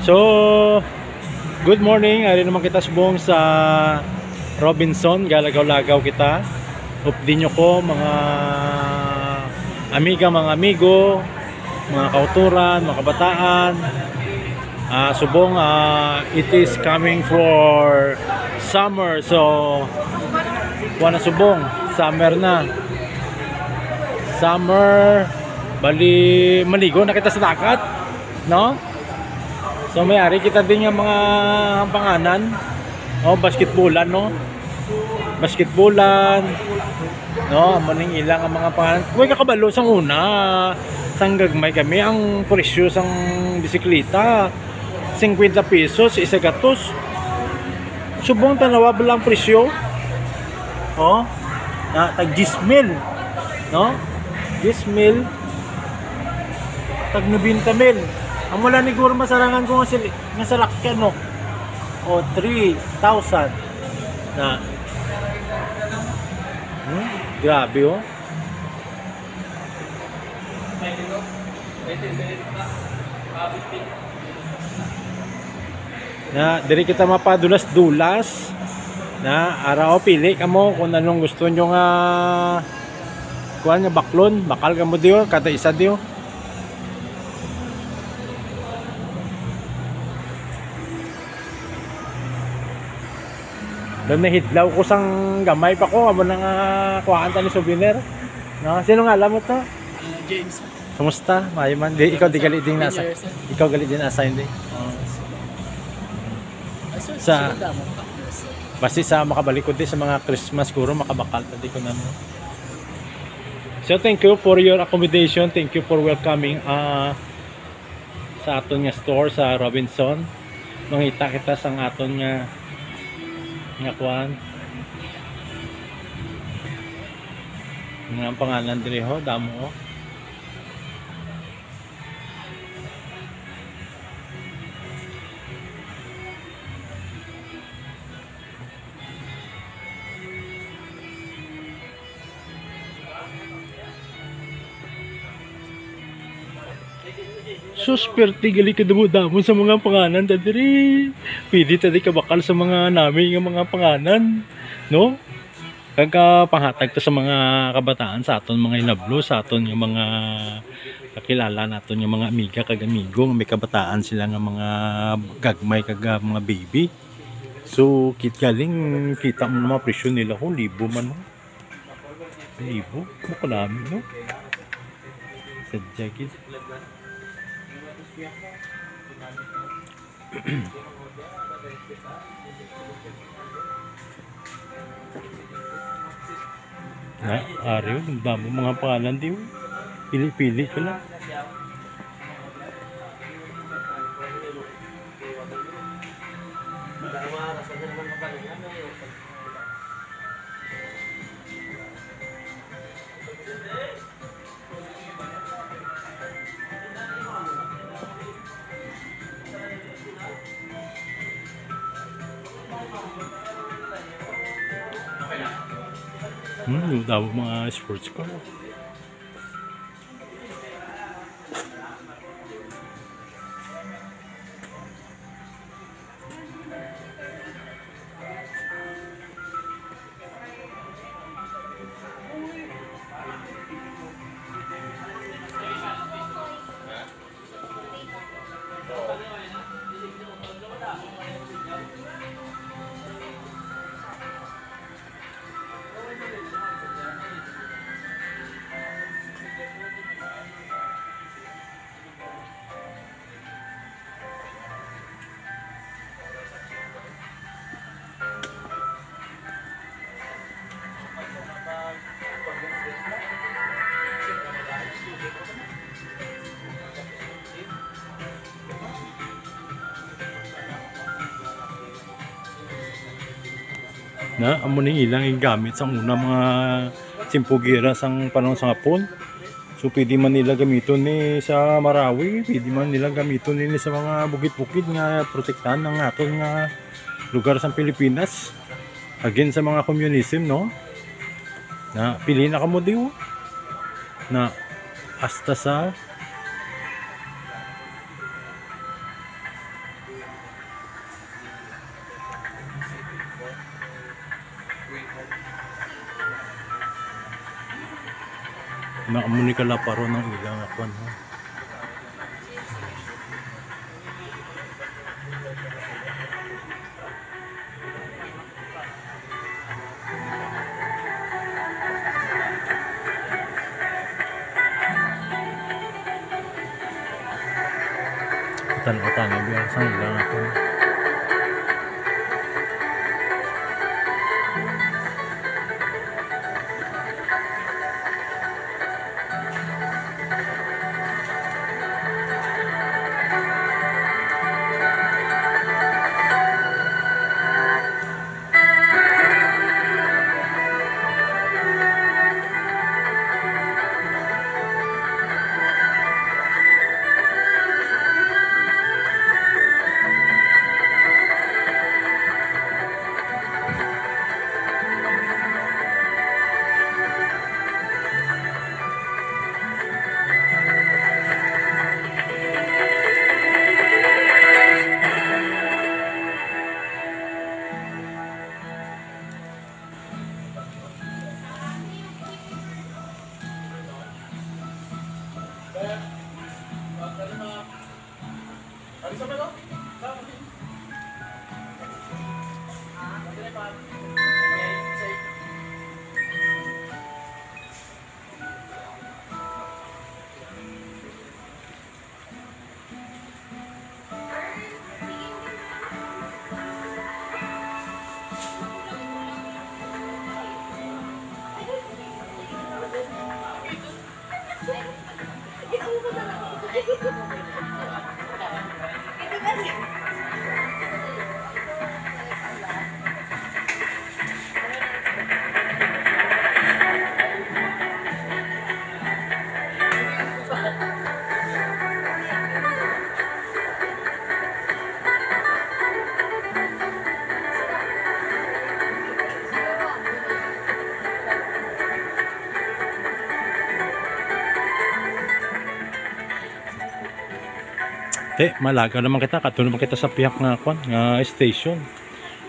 So, good morning. Ari naman kita subong sa Robinson. Galagaw-lagaw kita. Update nyo ko mga amiga, mga amigo, mga kauturan, mga kabataan. Subong, it is coming for summer. So, wala subong. Summer na. Summer. Bali, maligo na kita sa dagat. No? So may-ari kita din yung mga panganan. Basketballan, no? Basketballan. No, maning ilang ang mga panganan. Kuwi kakabalo sang una. Sang gagmay kami ang presyo sang bisikleta. 50 pesos isa gatos. Subong tanawa lang presyo. Na tag 10 mil. No? 10 mil. Tag 90 mil. Ang mula ni Guro masarangan ko nga salakyan, no? 3,000 na. Grabe, oh. Na, diri kita mapadulas-dulas na araw pili kamo kung anong gusto nyo nga kuha nga baklon, bakal kamo diyo, kada isa diyo. Doon nahidlaw ko sang gamay pa ko amo nang kuhaan ta ni souvenir. No, sino nga alam mo to? James. Kumusta? Mayo man. Ikaw di galit din nasa. Ikaw galit din nasa hindi. Sa basta sa makabalik ko din sa mga Christmas kuro makabakal tadi ko na. So thank you for your accommodation. Thank you for welcoming sa aton nga store sa Robinson. Mangita kita sang aton nga kuan nga pangalan diri ho damo ho. Susperte gali ka damo sa mga panganan diri. Pwede tadi ka bakal sa mga nami nga mga panganan, no? Kagka panghatag ta sa mga kabataan sa aton mga inablo, sa aton nga mga kakilala naton nga mga amiga kag amigo nga may kabataan sila nga mga gagmay kag mga baby. So galing kita mo mga presyo nila kung libo man no. Libo, makalami no. Sadya gid. Na, ariyo, damo mga pangalan di pili-pili ko lang. Damo mga sports car. Na amo ning ilang gamit sa una mga simpugira sang panahon sa hapon. So pwede man nila gamiton ni sa Marawi, pwede man nila gamiton ni sa mga bukid-bukid nga protektahan ng aton nga lugar sa Pilipinas. Again sa mga communism, no? Na pili na kamo diyo na hasta sa Maamuni ka laparo ng ilang akwan ha. Tanong biya sa ilang akwan. Malaga naman kita, katulad naman kita sa pihak nga kwan, nga station.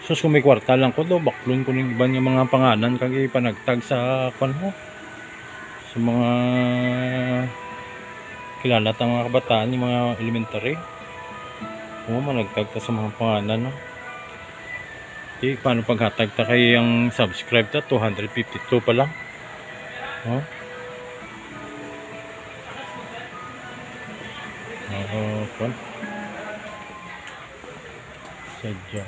So kung may kwarta lang ko do, baklon ko ng iba nga mga pangalan kag ipanagtag sa kwan mo. Sa mga kilala tang mga kabataan, yung mga elementary. Managtag ta sa mga pangalan, no. Paano paghatag ta kay ang subscribe ta 252 pa lang. Kwan sadya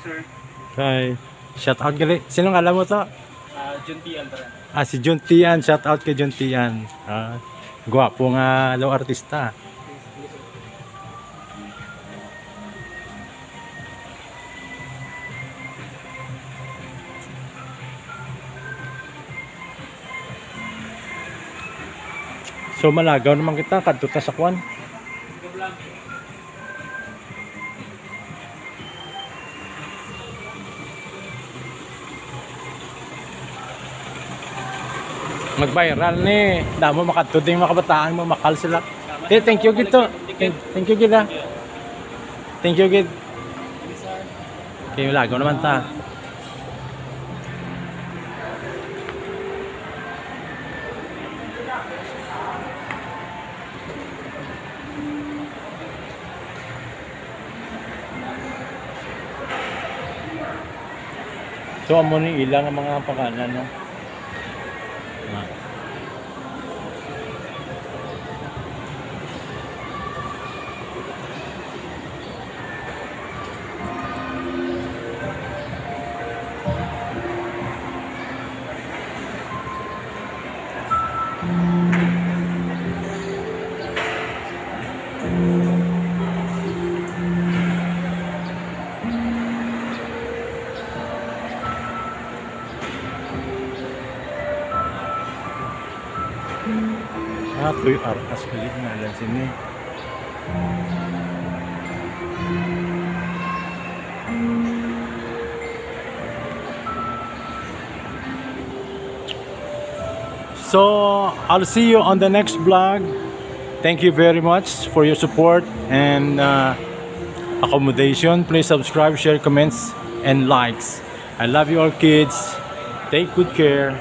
Sir. Hi. Shout out gali. Sinong alam mo to? John Tian. Si John Tian. Shout out kay John Tian. Gwapo nga low artista. So malagaw naman kita kadto ta sa kwan. Mag-viral ni damo makadto ding mga kabataan mo makal sila. Thank you gito. Thank you gila. Thank you gid. Okay, lagaw naman ta. So amo ni ilang ang mga pangalan, no. Ato'y arkas kulit nga lang sini. So I'll see you on the next vlog. Thank you very much for your support and accommodation. Please subscribe, share, comments, and likes. I love you all, kids. Take good care.